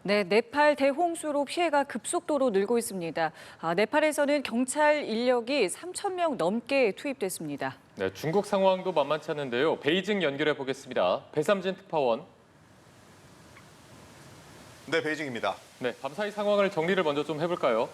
네, 네팔 대홍수로 피해가 급속도로 늘고 있습니다. 네팔에서는 경찰 인력이 3천 명 넘게 투입됐습니다. 네, 중국 상황도 만만치 않은데요. 베이징 연결해 보겠습니다. 배삼진 특파원. 네, 베이징입니다. 네, 밤사이 상황을 정리를 먼저 좀 해볼까요?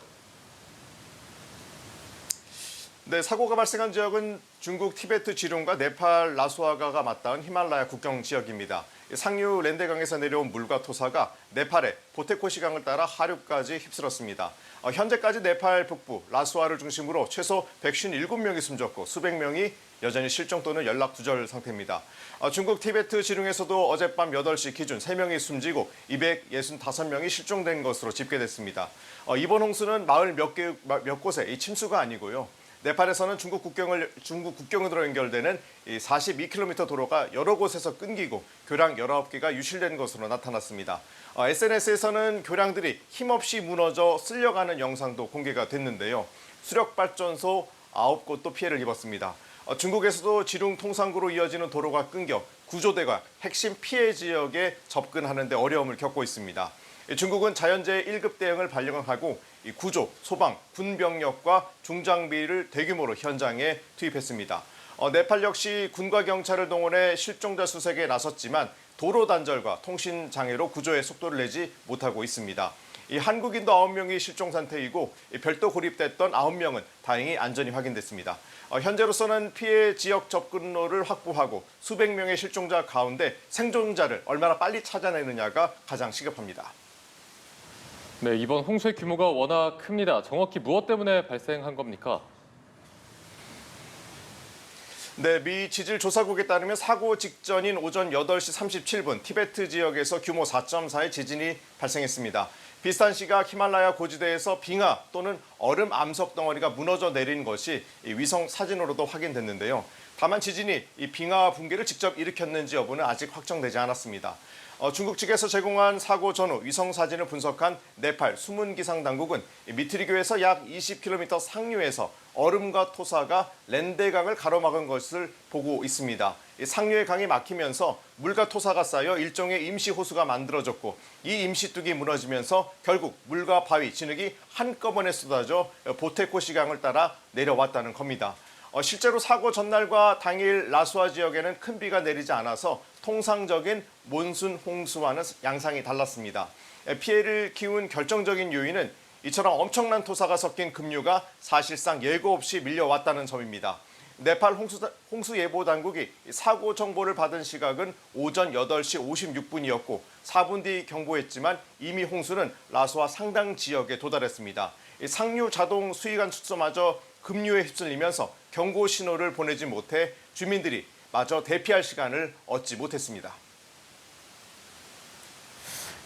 네, 사고가 발생한 지역은 중국 티베트 지룡과 네팔 라수아가가 맞닿은 히말라야 국경 지역입니다. 상류 랜데강에서 내려온 물과 토사가 네팔의 보테코시강을 따라 하류까지 휩쓸었습니다. 현재까지 네팔 북부 라수아를 중심으로 최소 157명이 숨졌고 수백 명이 여전히 실종 또는 연락 두절 상태입니다. 중국 티베트 지룡에서도 어젯밤 8시 기준 3명이 숨지고 265명이 실종된 것으로 집계됐습니다. 이번 홍수는 마을 몇 곳에 침수가 아니고요. 네팔에서는 중국 국경으로 연결되는 42km 도로가 여러 곳에서 끊기고 교량 19개가 유실된 것으로 나타났습니다. SNS에서는 교량들이 힘없이 무너져 쓸려가는 영상도 공개가 됐는데요. 수력발전소 9곳도 피해를 입었습니다. 중국에서도 지룡 통상구로 이어지는 도로가 끊겨 구조대가 핵심 피해 지역에 접근하는 데 어려움을 겪고 있습니다. 중국은 자연재해 1급 대응을 발령하고 구조, 소방, 군병력과 중장비를 대규모로 현장에 투입했습니다. 네팔 역시 군과 경찰을 동원해 실종자 수색에 나섰지만 도로 단절과 통신 장애로 구조에 속도를 내지 못하고 있습니다. 한국인도 9명이 실종 상태이고 별도 고립됐던 9명은 다행히 안전이 확인됐습니다. 현재로서는 피해 지역 접근로를 확보하고 수백 명의 실종자 가운데 생존자를 얼마나 빨리 찾아내느냐가 가장 시급합니다. 네, 이번 홍수의 규모가 워낙 큽니다. 정확히 무엇 때문에 발생한 겁니까? 네, 미 지질조사국에 따르면 사고 직전인 오전 8시 37분 티베트 지역에서 규모 4.4의 지진이 발생했습니다. 비슷한 시각 히말라야 고지대에서 빙하 또는 얼음 암석 덩어리가 무너져 내린 것이 위성 사진으로도 확인됐는데요. 다만 지진이 이 빙하 붕괴를 직접 일으켰는지 여부는 아직 확정되지 않았습니다. 중국 측에서 제공한 사고 전후 위성 사진을 분석한 네팔 수문기상당국은 미트리교에서 약 20km 상류에서 얼음과 토사가 랜데강을 가로막은 것을 보고 있습니다. 상류의 강이 막히면서 물과 토사가 쌓여 일종의 임시호수가 만들어졌고 이 임시뚝이 무너지면서 결국 물과 바위, 진흙이 한꺼번에 쏟아져 보테코시강을 따라 내려왔다는 겁니다. 실제로 사고 전날과 당일 라수아 지역에는 큰 비가 내리지 않아서 통상적인 몬순 홍수와는 양상이 달랐습니다. 피해를 키운 결정적인 요인은 이처럼 엄청난 토사가 섞인 급류가 사실상 예고 없이 밀려왔다는 점입니다. 네팔 홍수예보당국이 사고 정보를 받은 시각은 오전 8시 56분이었고 4분 뒤 경보했지만 이미 홍수는 라수아 상당 지역에 도달했습니다. 상류 자동 수위관 축소마저 급류에 휩쓸리면서 경고 신호를 보내지 못해 주민들이 마저 대피할 시간을 얻지 못했습니다.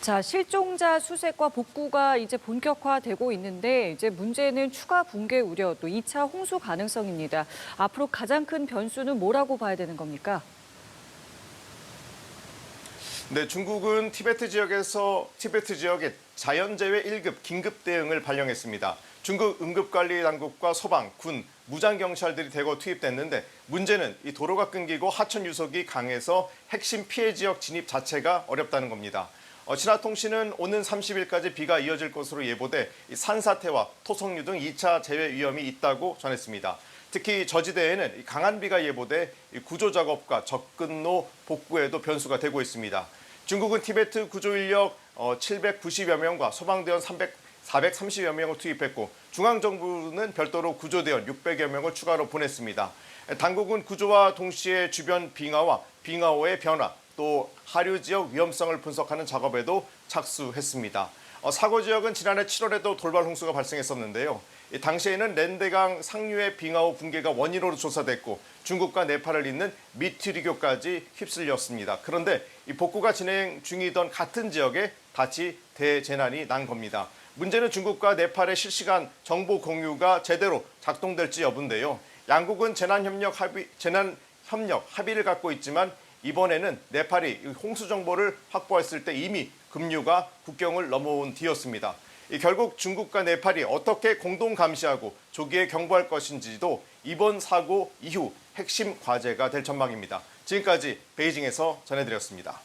자, 실종자 수색과 복구가 이제 본격화되고 있는데 이제 문제는 추가 붕괴 우려, 또 2차 홍수 가능성입니다. 앞으로 가장 큰 변수는 뭐라고 봐야 되는 겁니까? 네, 중국은 티베트 지역의 자연재해 1급 긴급 대응을 발령했습니다. 중국 응급관리당국과 소방, 군, 무장경찰들이 대거 투입됐는데 문제는 이 도로가 끊기고 하천 유속이 강해서 핵심 피해 지역 진입 자체가 어렵다는 겁니다. 신화통신은 오는 30일까지 비가 이어질 것으로 예보돼 산사태와 토속류 등 2차 재해 위험이 있다고 전했습니다. 특히 저지대에는 강한 비가 예보돼 구조 작업과 접근로 복구에도 변수가 되고 있습니다. 중국은 티베트 구조 인력 790여 명과 소방대원 430여 명을 투입했고 중앙정부는 별도로 구조대원 600여 명을 추가로 보냈습니다. 당국은 구조와 동시에 주변 빙하와 빙하호의 변화, 또 하류 지역 위험성을 분석하는 작업에도 착수했습니다. 사고 지역은 지난해 7월에도 돌발 홍수가 발생했었는데요. 당시에는 랜데강 상류의 빙하호 붕괴가 원인으로 조사됐고 중국과 네팔을 잇는 미트리교까지 휩쓸렸습니다. 그런데 이 복구가 진행 중이던 같은 지역에 다시 대재난이 난 겁니다. 문제는 중국과 네팔의 실시간 정보 공유가 제대로 작동될지 여부인데요. 양국은 재난협력 합의를 갖고 있지만 이번에는 네팔이 홍수 정보를 확보했을 때 이미 급류가 국경을 넘어온 뒤였습니다. 결국 중국과 네팔이 어떻게 공동 감시하고 조기에 경보할 것인지도 이번 사고 이후 핵심 과제가 될 전망입니다. 지금까지 베이징에서 전해드렸습니다.